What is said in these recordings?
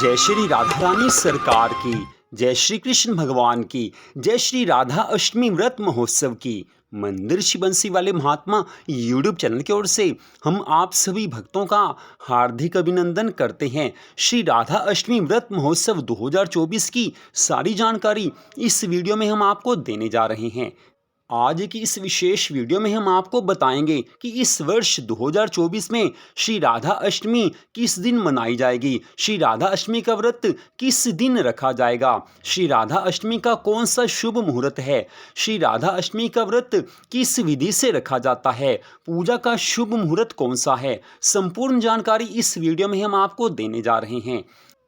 जय श्री राधा रानी सरकार की, जय श्री कृष्ण भगवान की, जय श्री राधा अष्टमी व्रत महोत्सव की। मंदिर श्री बंसी वाले महात्मा यूट्यूब चैनल की ओर से हम आप सभी भक्तों का हार्दिक अभिनंदन करते हैं। श्री राधा अष्टमी व्रत महोत्सव 2024 की सारी जानकारी इस वीडियो में हम आपको देने जा रहे हैं। आज की इस विशेष वीडियो में हम आपको बताएंगे कि इस वर्ष 2024 में श्री राधा अष्टमी किस दिन मनाई जाएगी, श्री राधा अष्टमी का व्रत किस दिन रखा जाएगा, श्री राधा अष्टमी का कौन सा शुभ मुहूर्त है, श्री राधा अष्टमी का व्रत किस विधि से रखा जाता है, पूजा का शुभ मुहूर्त कौन सा है। संपूर्ण जानकारी इस वीडियो में हम आपको देने जा रहे हैं।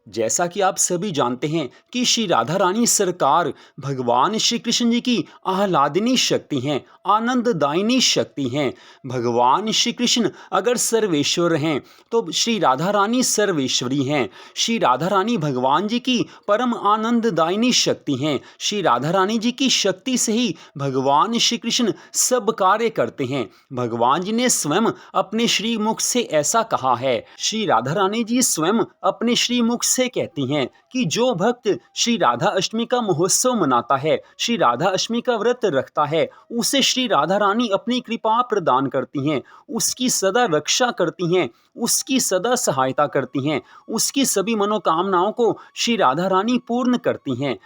जैसा कि आप सभी जानते हैं कि श्री राधा रानी सरकार भगवान श्री कृष्ण जी की आह्लादिनी शक्ति हैं, आनंददायिनी शक्ति हैं। भगवान श्री कृष्ण अगर सर्वेश्वर हैं तो श्री राधा रानी सर्वेश्वरी हैं। श्री राधा रानी भगवान जी की परम आनंददायिनी शक्ति हैं। श्री राधा रानी जी की शक्ति से ही भगवान श्री कृष्ण सब कार्य करते हैं। भगवान जी ने स्वयं अपने श्री मुख से ऐसा कहा है। श्री राधा रानी जी स्वयं अपने श्री मुख से कहती हैं कि जो भक्त श्री राधा अष्टमी का महोत्सव मनाता है, श्री राधा अष्टमी का व्रत रखता है, उसे श्री राधा रानी अपनी कृपा प्रदान करती हैं, उसकी सदा रक्षा करती हैं, उसकी सदा सहायता करती हैं, उसकी सभी मनोकामनाओं को श्री राधा रानी पूर्ण करती हैं।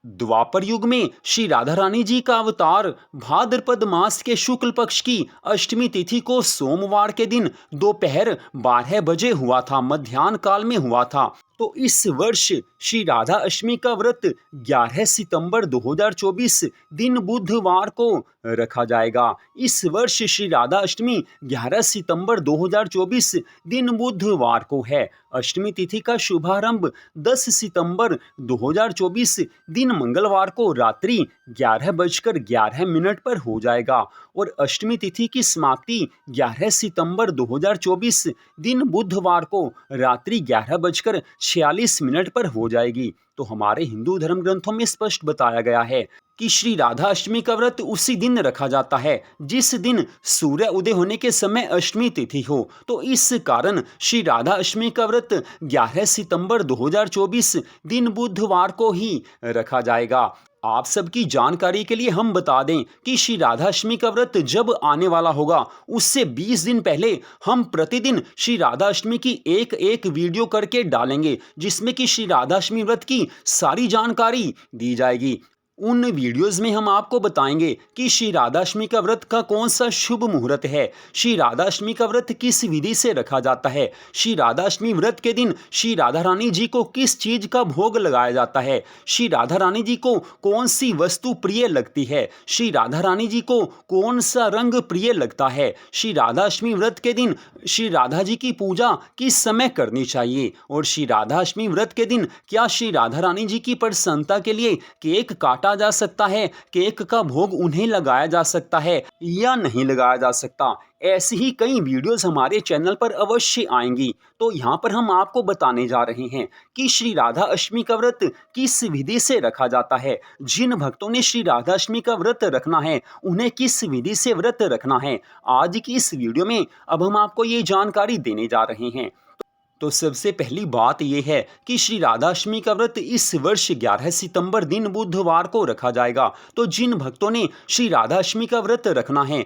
द्वापर युग में श्री राधा रानी जी का अवतार भाद्रपद मास के शुक्ल पक्ष की अष्टमी तिथि को सोमवार के दिन दोपहर 12 बजे हुआ था, मध्याह्न काल में हुआ था। तो इस वर्ष श्री राधा अष्टमी का व्रत 11 सितंबर 2024 दिन बुधवार को रखा जाएगा। इस वर्ष श्री राधा अष्टमी 11 सितंबर 2024 दिन बुधवार को है। अष्टमी तिथि का शुभारंभ 10 सितंबर 2024 दिन मंगलवार को रात्रि 11:11 पर हो जाएगा और अष्टमी तिथि की समाप्ति 11 सितंबर 2024 दिन बुधवार को रात्रि 11:46 पर हो जाएगी। तो हमारे हिंदू धर्म ग्रंथों में स्पष्ट बताया गया है कि श्री राधा अष्टमी का व्रत उसी दिन रखा जाता है जिस दिन सूर्य उदय होने के समय अष्टमी तिथि हो। तो इस कारण श्री राधा अष्टमी का व्रत 11 सितंबर 2024 दिन बुधवार को ही रखा जाएगा। आप सबकी जानकारी के लिए हम बता दें कि श्री राधा अष्टमी का व्रत जब आने वाला होगा उससे 20 दिन पहले हम प्रतिदिन श्री राधा अष्टमी की एक वीडियो करके डालेंगे जिसमें कि श्री राधा अष्टमी व्रत की सारी जानकारी दी जाएगी। उन वीडियोस में हम आपको बताएंगे कि श्री राधा अष्टमी का व्रत का कौन सा शुभ मुहूर्त है, श्री राधा अष्टमी का व्रत किस विधि से रखा जाता है, श्री राधा अष्टमी व्रत के दिन श्री राधा रानी जी को किस चीज का भोग लगाया जाता है, श्री राधा रानी जी को कौन सी वस्तु प्रिय लगती है, श्री राधा रानी जी को कौन सा रंग प्रिय लगता है, श्री राधा अष्टमी व्रत के दिन श्री राधा जी की पूजा किस समय करनी चाहिए और श्री राधा अष्टमी व्रत के दिन क्या श्री राधा रानी जी की प्रसन्नता के लिए केक काटा जा सकता है, केक का भोग उन्हें लगाया जा सकता है या नहीं लगाया जा सकता। ऐसी ही कई वीडियोस हमारे चैनल पर अवश्य आएंगी। तो यहाँ पर हम आपको बताने जा रहे हैं कि श्री राधा अष्टमी का व्रत किस विधि से रखा जाता है, जिन भक्तों ने श्री राधा अष्टमी का व्रत रखना है उन्हें किस विधि से व्रत रखना है। आज की इस वीडियो में अब हम आपको ये जानकारी देने जा रहे हैं। तो सबसे पहली बात यह है कि श्री राधा अष्टमी का व्रत इस वर्ष 11 सितंबर दिन बुधवार को रखा जाएगा। तो जिन भक्तों ने श्री राधा अष्टमी का व्रत रखना है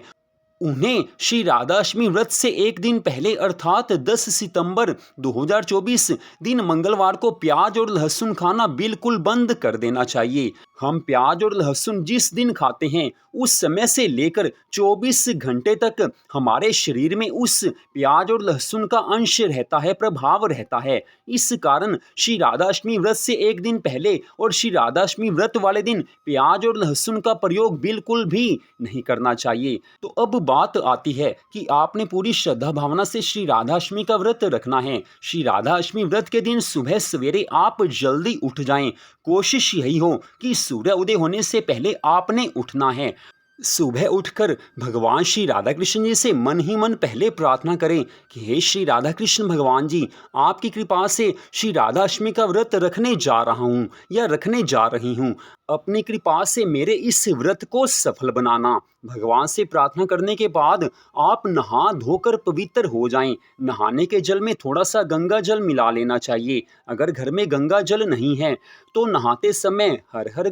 उन्हें श्री राधा अष्टमी व्रत से एक दिन पहले अर्थात 10 सितंबर 2024 दिन मंगलवार को प्याज और लहसुन खाना बिल्कुल बंद कर देना चाहिए। हम प्याज और लहसुन जिस दिन खाते हैं उस समय से लेकर 24 घंटे तक हमारे शरीर में उस प्याज और लहसुन का अंश रहता है, प्रभाव रहता है। इस कारण श्री राधा अष्टमी व्रत से एक दिन पहले और श्री राधा अष्टमी व्रत वाले दिन प्याज और लहसुन का प्रयोग बिल्कुल भी नहीं करना चाहिए। तो अब बात आती है कि आपने पूरी श्रद्धा भावना से श्री राधा अष्टमी का व्रत रखना है। श्री राधा अष्टमी व्रत के दिन सुबह सवेरे आप जल्दी उठ जाएं। कोशिश यही हो कि सूर्य उदय होने से पहले आपने उठना है। सुबह उठकर भगवान श्री राधा कृष्ण जी से मन ही मन पहले प्रार्थना करें कि हे श्री राधा कृष्ण भगवान जी, आपकी कृपा से श्री राधा अष्टमी का व्रत रखने जा रहा हूँ या रखने जा रही हूँ। अपनी कृपा से मेरे इस व्रत को सफल बनाना। भगवान से प्रार्थना करने के बाद आप नहा धोकर पवित्र हो जाएं। नहाने के जल में थोड़ा सा गंगा जल मिला लेना चाहिए। अगर घर में गंगा जल नहीं है तो नहाते समय हर हर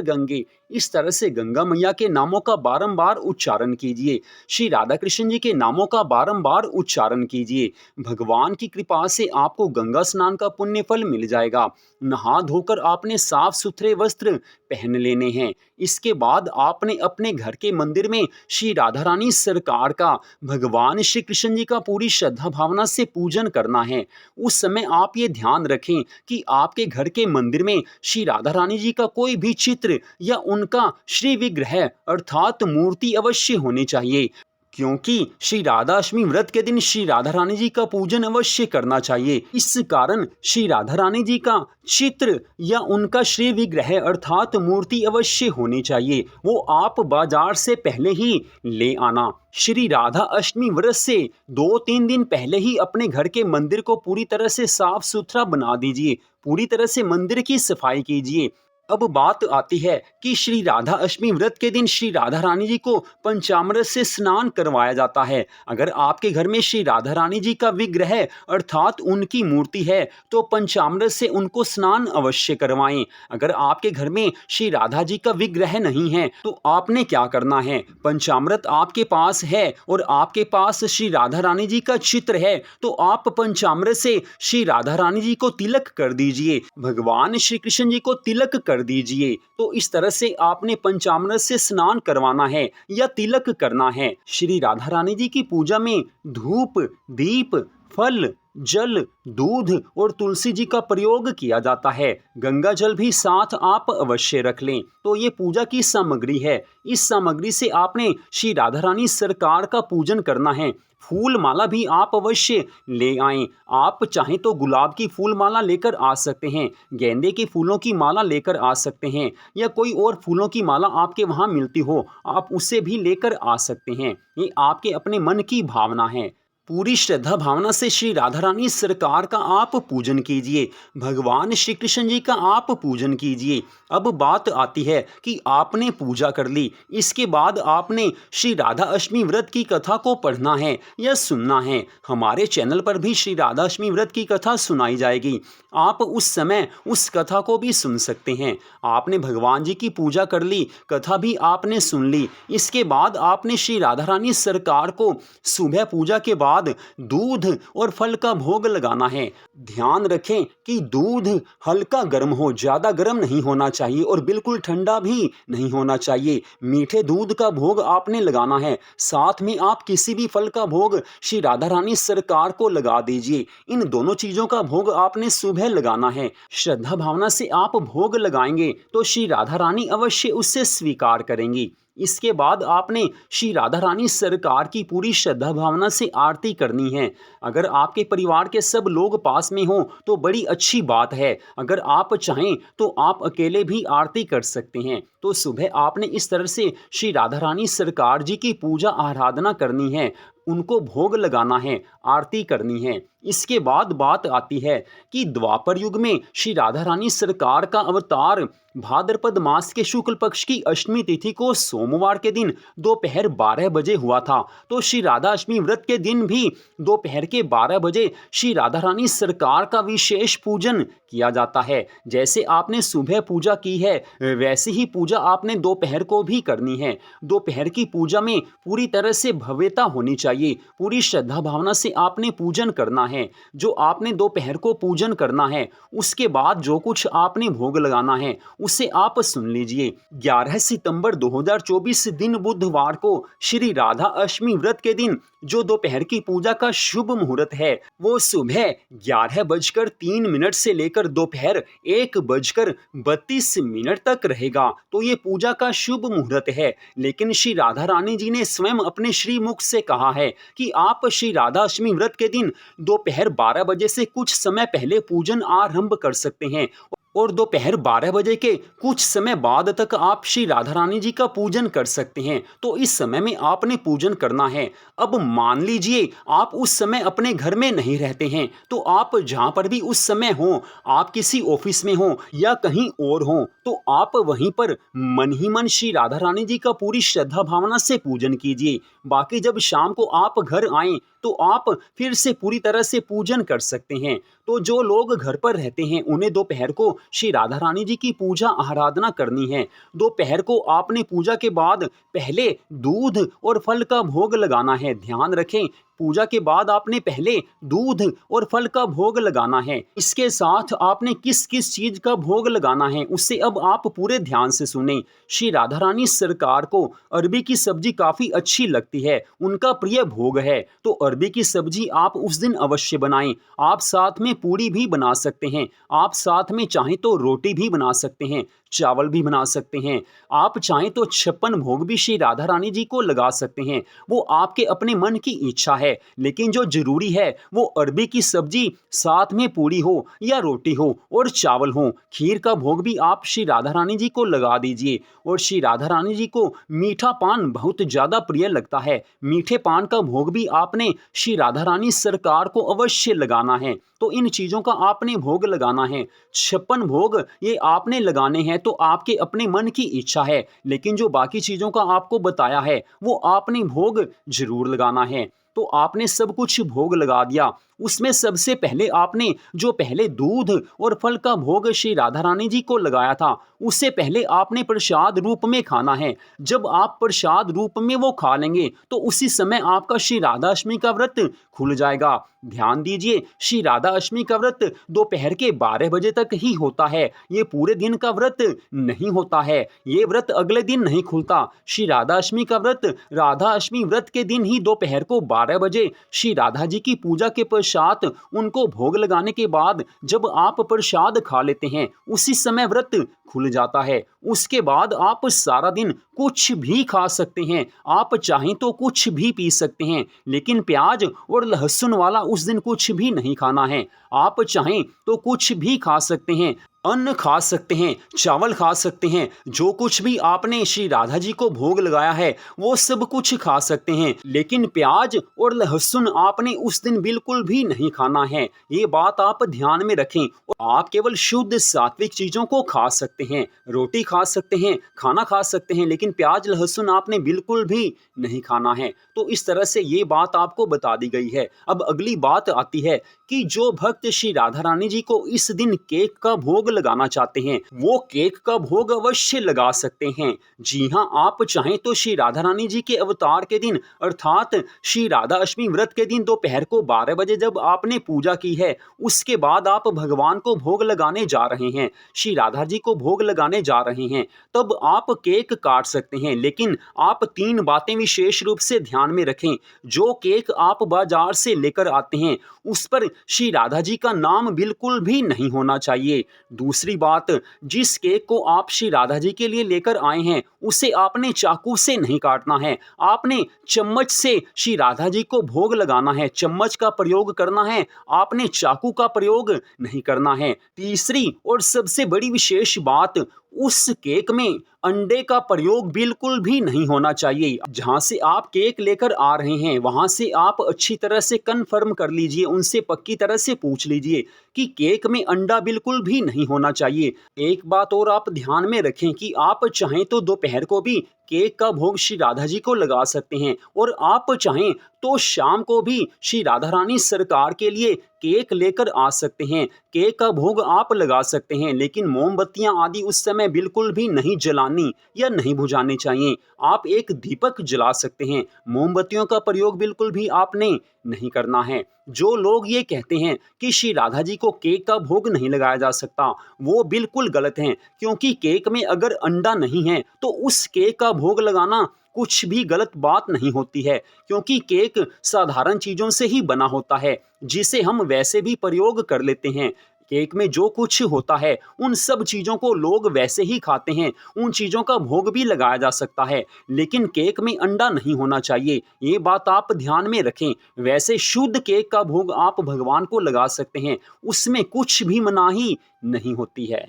गंगे इस तरह से गंगा मैया के नामों का बारंबार उच्चारण कीजिए। श्री राधा कृष्ण जी के नामों का बारंबार उच्चारण कीजिए। भगवान की कृपा से आपको गंगा स्नान का पुण्य फल मिल जाएगा। नहा धोकर आपने साफ सुथरे वस्त्र पहन लेने हैं। इसके बाद आपने अपने घर के मंदिर में श्री राधा रानी सरकार का, भगवान श्री कृष्ण जी का पूरी श्रद्धा भावना से पूजन करना है। उस समय आप ये ध्यान रखें कि आपके घर के मंदिर में श्री राधा रानी जी का कोई भी चित्र या उनका श्री विग्रह अर्थात मूर्ति अवश्य होनी चाहिए, क्योंकि श्री राधा अष्टमी व्रत के दिन श्री राधा रानी जी का पूजन अवश्य करना चाहिए। इस कारण श्री राधा रानी जी का चित्र या उनका श्री विग्रह अर्थात मूर्ति अवश्य होनी चाहिए। वो आप बाजार से पहले ही ले आना। श्री राधा अष्टमी व्रत से 2-3 दिन पहले ही अपने घर के मंदिर को पूरी तरह से साफ सुथरा बना दीजिए। पूरी तरह से मंदिर की सफाई कीजिए। अब बात आती है कि श्री राधा अष्टमी व्रत के दिन श्री राधा रानी जी को पंचामृत से स्नान करवाया जाता है। अगर आपके घर में श्री राधा रानी जी का विग्रह अर्थात उनकी मूर्ति है तो पंचामृत से उनको स्नान अवश्य करवाएं। अगर आपके घर में श्री राधा जी का विग्रह नहीं है तो आपने क्या करना है, पंचामृत आपके पास है और आपके पास श्री राधा रानी जी का चित्र है तो आप पंचामृत से श्री राधा रानी जी को तिलक कर दीजिए। भगवान श्री कृष्ण जी को तिलक कर दीजिए। तो इस तरह से आपने पंचामृत से स्नान करवाना है या तिलक करना है। श्री राधा रानी जी की पूजा में धूप, दीप, फल, जल, दूध और तुलसी जी का प्रयोग किया जाता है। गंगा जल भी साथ आप अवश्य रख लें। तो ये पूजा की सामग्री है। इस सामग्री से आपने श्री राधा रानी सरकार का पूजन करना है। फूल माला भी आप अवश्य ले आएं। आप चाहें तो गुलाब की फूल माला लेकर आ सकते हैं, गेंदे के फूलों की माला लेकर आ सकते हैं या कोई और फूलों की माला आपके वहाँ मिलती हो आप उसे भी लेकर आ सकते हैं। ये आपके अपने मन की भावना है। पूरी श्रद्धा भावना से श्री राधा रानी सरकार का आप पूजन कीजिए। भगवान श्री कृष्ण जी का आप पूजन कीजिए। अब बात आती है कि आपने पूजा कर ली, इसके बाद आपने श्री राधा अष्टमी व्रत की कथा को पढ़ना है या सुनना है। हमारे चैनल पर भी श्री राधा अष्टमी व्रत की कथा सुनाई जाएगी। आप उस समय उस कथा को भी सुन सकते हैं। आपने भगवान जी की पूजा कर ली, कथा भी आपने सुन ली। इसके बाद आपने श्री राधा रानी सरकार को सुबह पूजा के बाद दूध और फल का भोग लगाना है। ध्यान रखें कि दूध हल्का गर्म हो, ज्यादा गर्म नहीं होना चाहिए और बिल्कुल ठंडा भी नहीं होना चाहिए। मीठे दूध का भोग आपने लगाना है। साथ में आप किसी भी फल का भोग श्री राधा रानी सरकार को लगा दीजिए। इन दोनों चीजों का भोग आपने सुबह लगाना है। श्रद्धा भावना से आप भोग लगाएंगे तो श्री राधा रानी अवश्य उससे स्वीकार करेंगी। इसके बाद आपने श्री राधा रानी सरकार की पूरी श्रद्धा भावना से आरती करनी है। अगर आपके परिवार के सब लोग पास में हों तो बड़ी अच्छी बात है। अगर आप चाहें तो आप अकेले भी आरती कर सकते हैं। तो सुबह आपने इस तरह से श्री राधा रानी सरकार जी की पूजा आराधना करनी है, उनको भोग लगाना है, आरती करनी है। इसके बाद बात आती है कि द्वापर युग में श्री राधा रानी सरकार का अवतार भाद्रपद मास के शुक्ल पक्ष की अष्टमी तिथि को सोमवार के दिन दोपहर 12 बजे हुआ था। तो श्री राधा अष्टमी व्रत के दिन भी दोपहर के 12 बजे श्री राधा रानी सरकार का विशेष पूजन किया जाता है। जैसे आपने सुबह पूजा की है वैसी ही पूजा आपने दोपहर को भी करनी है। दोपहर की पूजा में पूरी तरह से भव्यता होनी चाहिए। पूरी श्रद्धा भावना से आपने पूजन करना है। जो आपने दोपहर को पूजन करना है उसके बाद जो कुछ आपने भोग लगाना है उसे आप सुन लीजिए। 11 सितंबर 2024 दिन बुधवार को श्री राधा अष्टमी व्रत के दिन जो दोपहर की पूजा का शुभ मुहूर्त है वो सुबह 11:03 से लेकर दोपहर 1:32 तक रहेगा। तो ये पूजा का शुभ मुहूर्त है। लेकिन श्री राधा रानी जी ने स्वयं अपने श्रीमुख से कहा है कि आप श्री राधा अष्टमी व्रत के दिन दोपहर 12 बजे से कुछ समय पहले पूजन आरंभ कर सकते हैं और दोपहर 12 बजे के कुछ समय बाद तक आप श्री राधा रानी जी का पूजन कर सकते हैं। तो इस समय में आपने पूजन करना है। अब मान लीजिए आप उस समय अपने घर में नहीं रहते हैं, तो आप जहाँ पर भी उस समय हों, आप किसी ऑफिस में हों या कहीं और हों, तो आप वहीं पर मन ही मन श्री राधा रानी जी का पूरी श्रद्धा भावना से पूजन कीजिए। बाकी जब शाम को आप घर आएं तो आप फिर से पूरी तरह से पूजन कर सकते हैं। तो जो लोग घर पर रहते हैं उन्हें दोपहर को श्री राधा रानी जी की पूजा आराधना करनी है। दोपहर को आपने पूजा के बाद पहले दूध और फल का भोग लगाना है। ध्यान रखें, पूजा के बाद आपने पहले दूध और फल का भोग लगाना है। इसके साथ आपने किस किस चीज का भोग लगाना है उससे अब आप पूरे ध्यान से सुने। श्री राधा रानी सरकार को अरबी की सब्जी काफी अच्छी लगती है, उनका प्रिय भोग है। तो अरबी की सब्जी आप उस दिन अवश्य बनाएं। आप साथ में पूड़ी भी बना सकते हैं, आप साथ में चाहें तो रोटी भी बना सकते हैं, चावल भी बना सकते हैं। आप चाहें तो 56 भोग भी श्री राधा रानी जी को लगा सकते हैं। वो आपके अपने मन की इच्छा है, लेकिन जो जरूरी है वो अरबी की सब्जी साथ में पूड़ी हो या रोटी हो और चावल हो। खीर का भोग भी आप श्री राधा रानी जी को लगा दीजिए। और श्री राधा रानी जी को मीठा पान बहुत ज्यादा प्रिय लगता है। मीठे पान का भोग भी आपने श्री राधा रानी सरकार को अवश्य लगाना है। तो इन चीजों का आपने भोग लगाना है। 56 भोग ये आपने लगाने हैं तो आपके अपने मन की इच्छा है, लेकिन जो बाकी चीजों का आपको बताया है वो आपने भोग जरूर लगाना है। तो आपने सब कुछ भोग लगा दिया। उसमें सबसे पहले आपने जो पहले दूध और फल का भोग श्री राधा रानी जी को लगाया था, उससे पहले आपने प्रसाद रूप में खाना है। जब आप प्रसाद रूप में वो खा लेंगे तो उसी समय आपका श्री राधा अष्टमी का व्रत खुल जाएगा। ध्यान दीजिए, श्री राधा अष्टमी का व्रत दोपहर के 12 बजे तक ही होता है। ये पूरे दिन का व्रत नहीं होता है, ये व्रत अगले दिन नहीं खुलता। श्री राधा अष्टमी का व्रत राधा अष्टमी व्रत के दिन ही दोपहर को 12 बजे श्री राधा जी की पूजा के पश्चात उनको भोग लगाने के बाद जब आप प्रसाद खा लेते हैं उसी समय व्रत खुल जाता है। उसके बाद आप सारा दिन कुछ भी खा सकते हैं, आप चाहें तो कुछ भी पी सकते हैं, लेकिन प्याज और लहसुन वाला उस दिन कुछ भी नहीं खाना है। आप चाहें तो कुछ भी खा सकते हैं, अन्न खा सकते हैं, चावल खा सकते हैं, जो कुछ भी आपने श्री राधा जी को भोग लगाया है वो सब कुछ खा सकते हैं, लेकिन प्याज और लहसुन आपने उस दिन बिल्कुल भी नहीं खाना है। ये बात आप ध्यान में रखें। और आप केवल शुद्ध सात्विक चीजों को खा सकते हैं, रोटी खा सकते हैं, खाना खा सकते हैं, लेकिन प्याज लहसुन आपने बिल्कुल भी नहीं खाना है। तो इस तरह से ये बात आपको बता दी गई है। अब अगली बात आती है कि जो भक्त श्री राधा रानी जी को इस दिन केक का भोग लगाना चाहते हैं वो केक का भोग अवश्य लगा सकते हैं। जी हाँ, आप चाहें तो श्री राधा रानी जी के अवतार के दिन अर्थात श्री राधा अष्टमी व्रत के दिन दोपहर को 12 बजे जब आपने पूजा की है उसके बाद आप भगवान को भोग लगाने जा रहे हैं, श्री राधा जी को भोग लगाने जा रहे हैं, तब आप केक काट सकते हैं। लेकिन आप 3 बातें विशेष रूप से ध्यान में रखें। जो केक आप बाजार से लेकर आते हैं उस पर श्री राधा जी का नाम बिल्कुल भी नहीं होना चाहिए। दूसरी बात, जिस केक को आप श्री राधा जी के लिए लेकर आए हैं उसे आपने चाकू से नहीं काटना है, आपने चम्मच से श्री राधा जी को भोग लगाना है। चम्मच का प्रयोग करना है, आपने चाकू का प्रयोग नहीं करना है। तीसरी और सबसे बड़ी विशेष बात, उस केक में अंडे का प्रयोग बिल्कुल भी नहीं होना चाहिए। जहां से आप केक लेकर आ रहे हैं वहां से आप अच्छी तरह से कंफर्म कर लीजिए, उनसे पक्की तरह से पूछ लीजिए कि केक में अंडा बिल्कुल भी नहीं होना चाहिए। एक बात और आप ध्यान में रखें कि आप चाहें तो दोपहर को भी केक का भोग श्री राधा जी को लगा सकते हैं और आप चाहें तो शाम को भी श्री राधा रानी सरकार के लिए केक लेकर आ सकते हैं। केक का भोग आप लगा सकते हैं, लेकिन मोमबत्तियां आदि उस समय बिल्कुल भी नहीं जलानी या नहीं बुझानी चाहिए। आप एक दीपक जला सकते हैं, मोमबत्तियों का प्रयोग बिल्कुल भी आपने नहीं करना है। जो लोग ये कहते हैं कि श्री राधा जी को केक का भोग नहीं लगाया जा सकता वो बिल्कुल गलत हैं, क्योंकि केक में अगर अंडा नहीं है तो उस केक का भोग लगाना कुछ भी गलत बात नहीं होती है, क्योंकि केक साधारण चीजों से ही बना होता है जिसे हम वैसे भी प्रयोग कर लेते हैं। केक में जो कुछ होता है उन सब चीजों को लोग वैसे ही खाते हैं, उन चीजों का भोग भी लगाया जा सकता है, लेकिन केक में अंडा नहीं होना चाहिए। ये बात आप ध्यान में रखें। वैसे शुद्ध केक का भोग आप भगवान को लगा सकते हैं, उसमें कुछ भी मनाही नहीं होती है।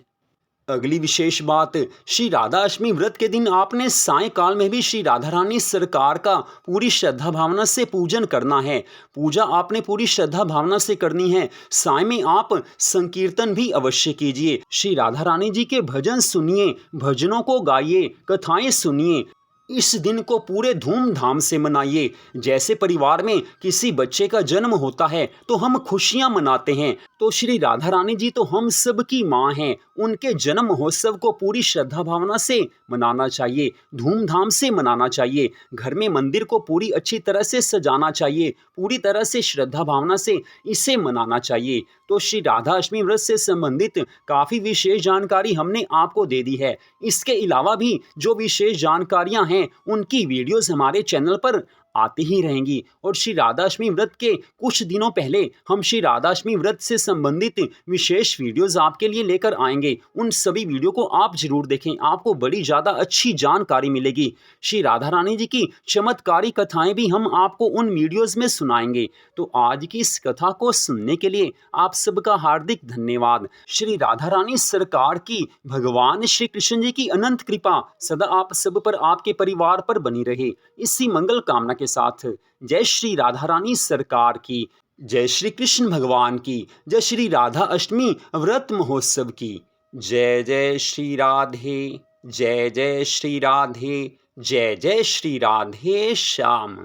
अगली विशेष बात, श्री राधा अष्टमी व्रत के दिन आपने सायंकाल में भी श्री राधा रानी सरकार का पूरी श्रद्धा भावना से पूजन करना है। पूजा आपने पूरी श्रद्धा भावना से करनी है। साय में आप संकीर्तन भी अवश्य कीजिए। श्री राधा रानी जी के भजन सुनिए, भजनों को गाइए, कथाएं सुनिए। इस दिन को पूरे धूमधाम से मनाइए। जैसे परिवार में किसी बच्चे का जन्म होता है तो हम खुशियां मनाते हैं, तो श्री राधा रानी जी तो हम सब की माँ हैं। उनके जन्म महोत्सव को पूरी श्रद्धा भावना से मनाना चाहिए, धूमधाम से मनाना चाहिए। घर में मंदिर को पूरी अच्छी तरह से सजाना चाहिए, पूरी तरह से श्रद्धा भावना से इसे मनाना चाहिए। तो श्री राधा अष्टमी व्रत से संबंधित काफ़ी विशेष जानकारी हमने आपको दे दी है। इसके अलावा भी जो विशेष जानकारियां हैं उनकी वीडियोस हमारे चैनल पर आती ही रहेंगी। और श्री राधाष्टमी व्रत के कुछ दिनों पहले हम श्री राधाष्टमी व्रत से संबंधित विशेष वीडियोस आपके लिए लेकर आएंगे। उन सभी वीडियो को आप जरूर देखें, आपको बड़ी ज़्यादा अच्छी जानकारी मिलेगी। श्री राधा रानी जी की चमत्कारी कथाएं भी हम आपको उन वीडियोस में सुनाएंगे। तो आज की इस कथा को सुनने के लिए आप सबका हार्दिक धन्यवाद। श्री राधा रानी सरकार की, भगवान श्री कृष्ण जी की अनंत कृपा सदा आप सब पर, आपके परिवार पर बनी रहे। इसी मंगल कामना के साथ जय श्री राधा रानी सरकार की, जय श्री कृष्ण भगवान की, जय श्री राधा अष्टमी व्रत महोत्सव की। जय जय श्री राधे, जय जय श्री राधे, जय जय श्री राधे श्याम।